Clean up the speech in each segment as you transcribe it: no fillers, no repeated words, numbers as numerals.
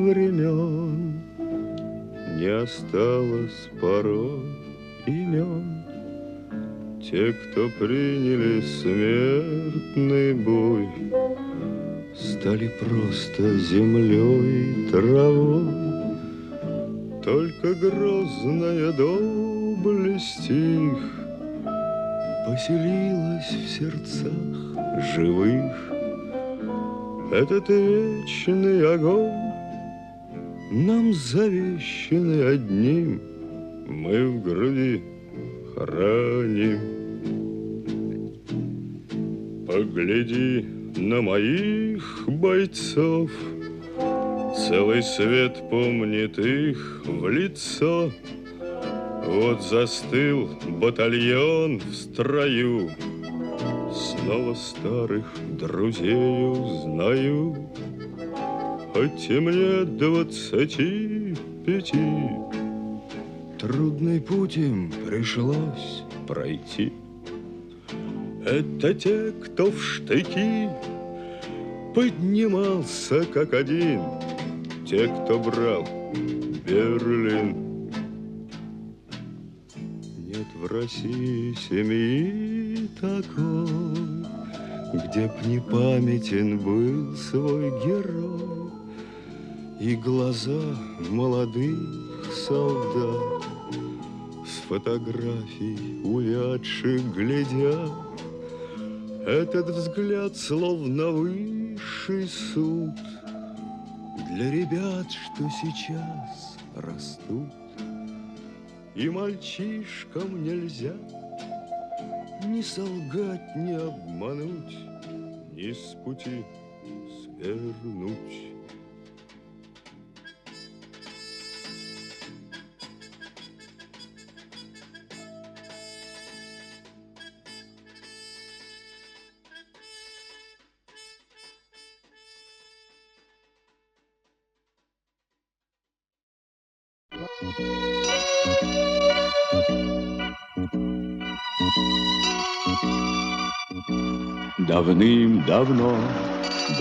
времен не осталось порой имен. Те, кто приняли смертный бой, стали просто землей и травой. Только грозная доблесть их поселилась в сердцах живых. Этот вечный огонь нам завещанный одним, мы в груди храним. Погляди на моих бойцов, целый свет помнит их в лицо. Вот застыл батальон в строю, снова старых друзей узнаю. Хоть и мне 25, трудный путь им пришлось пройти. Это те, кто в штыки поднимался как один, те, кто брал Берлин. Нет в России семьи такой, где б не памятен был свой герой. И глаза молодых солдат с фотографий увядших глядят. Этот взгляд словно высший суд для ребят, что сейчас растут. И мальчишкам нельзя ни солгать, ни обмануть, ни с пути свернуть. Давным-давно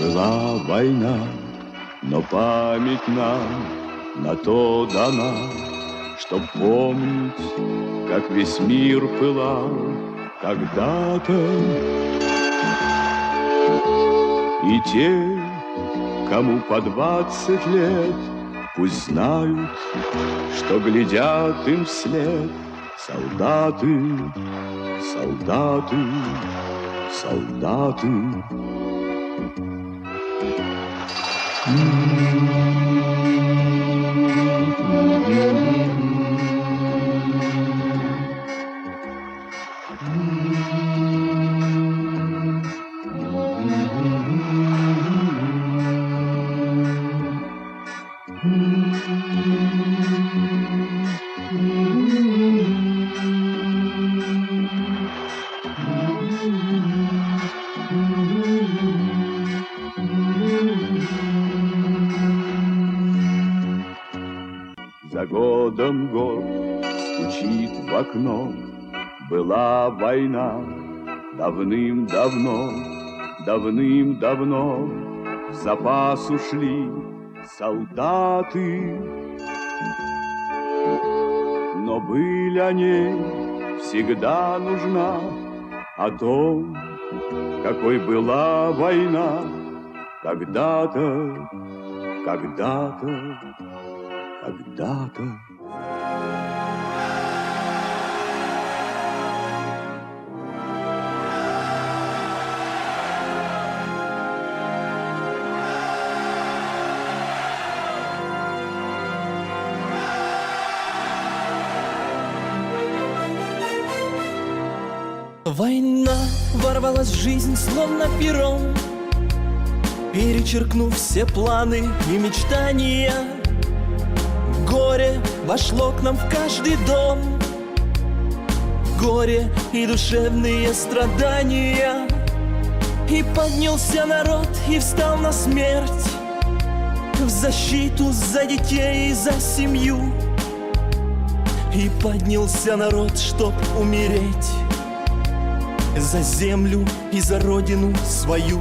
была война, но память нам на то дана, чтоб помнить, как весь мир пылал когда-то. И те, кому по 20 лет, пусть знают, что глядят им вслед солдаты, солдаты, солдаты. За годом год стучит в окно. Была война давным-давно, давным-давно. В запас ушли солдаты, но быль о ней всегда нужна, о том, какой была война когда-то, когда-то, когда-то. Война ворвалась в жизнь словно пером, перечеркнув все планы и мечтания. Горе вошло к нам в каждый дом, горе и душевные страдания. И поднялся народ и встал на смерть, в защиту за детей и за семью. И поднялся народ, чтоб умереть за землю и за родину свою.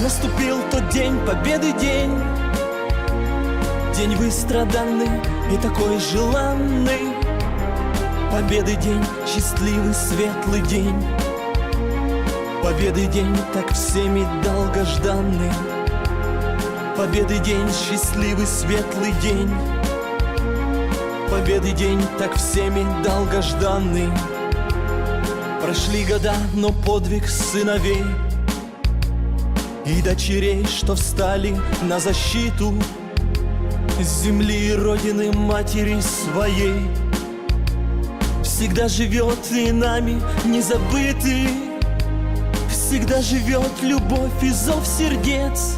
Наступил тот день, победы день, день выстраданный и такой желанный. Победы день, счастливый, светлый день, победы день, так всеми долгожданный. Победы день, счастливый, светлый день, победы день, так всеми долгожданный. Прошли года, но подвиг сыновей и дочерей, что встали на защиту земли и родины матери своей, всегда живет и нами не забытый, всегда живет любовь и зов сердец,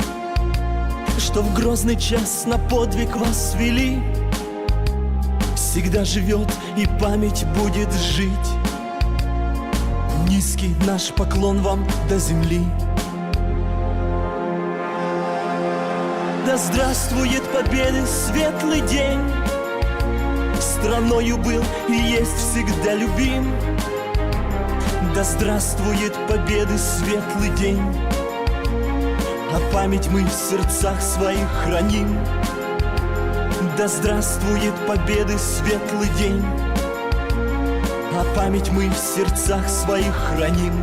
что в грозный час на подвиг вас вели. Всегда живет и память будет жить. Низкий наш поклон вам до земли. Да здравствует победы светлый день, страною был и есть всегда любим. Да здравствует победы светлый день, а память мы в сердцах своих храним. Да здравствует победы светлый день, а память мы в сердцах своих храним.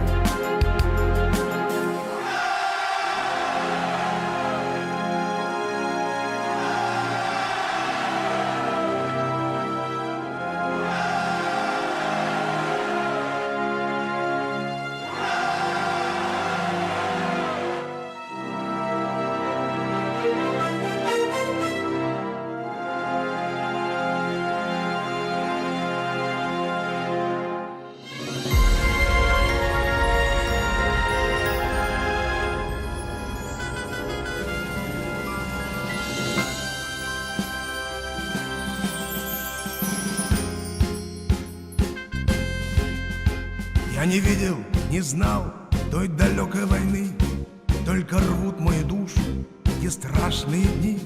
Я не видел, не знал той далекой войны, только рвут мою душу те страшные дни,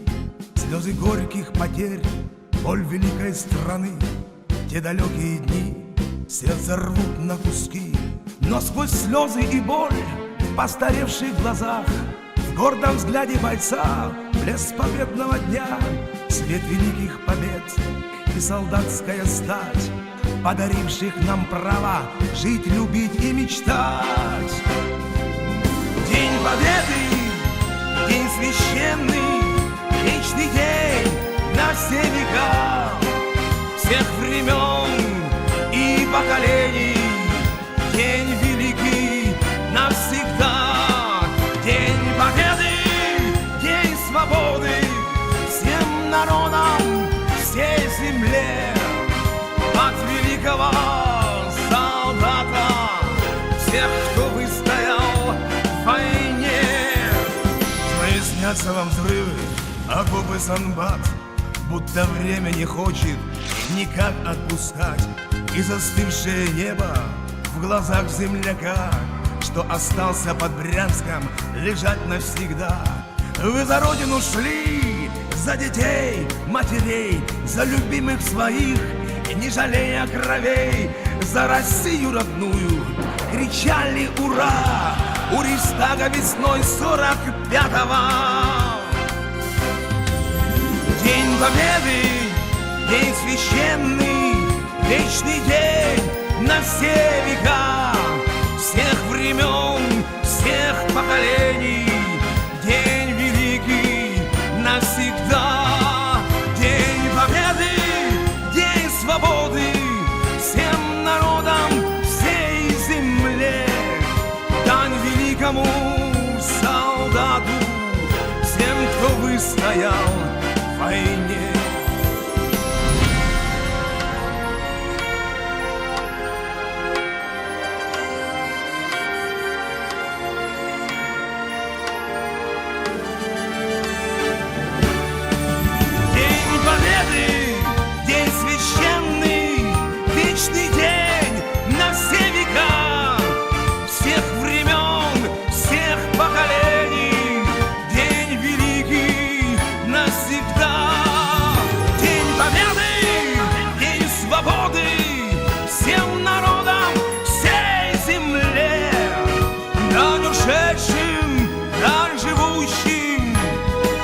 слезы горьких потерь, боль великой страны. Те далекие дни сердце рвут на куски, но сквозь слезы и боль в постаревших глазах, в гордом взгляде бойца блеск победного дня, свет великих побед и солдатская стать, подаривших нам право жить, любить и мечтать. День Победы, день священный, вечный день на все века, всех времен и поколений. День великий навсегда. День Победы, день свободы всем народам, всей земле. От великого солдата, всех, кто выстоял в войне. Мои снятся вам взрывы, окопы Санбат, будто время не хочет никак отпускать. И застывшее небо в глазах земляка, что остался под Брянском лежать навсегда. Вы за родину шли, за детей, матерей, за любимых своих, не жалея кровей, за Россию родную кричали ура у Рейхстага весной 45-го. День Победы, день священный, вечный день на все века, всех времен, всех поколений. День великий навсегда. День Победы, день свободы всем народам, всей земле. Дань великому солдату, всем, кто выстоял в войне.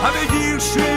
победивший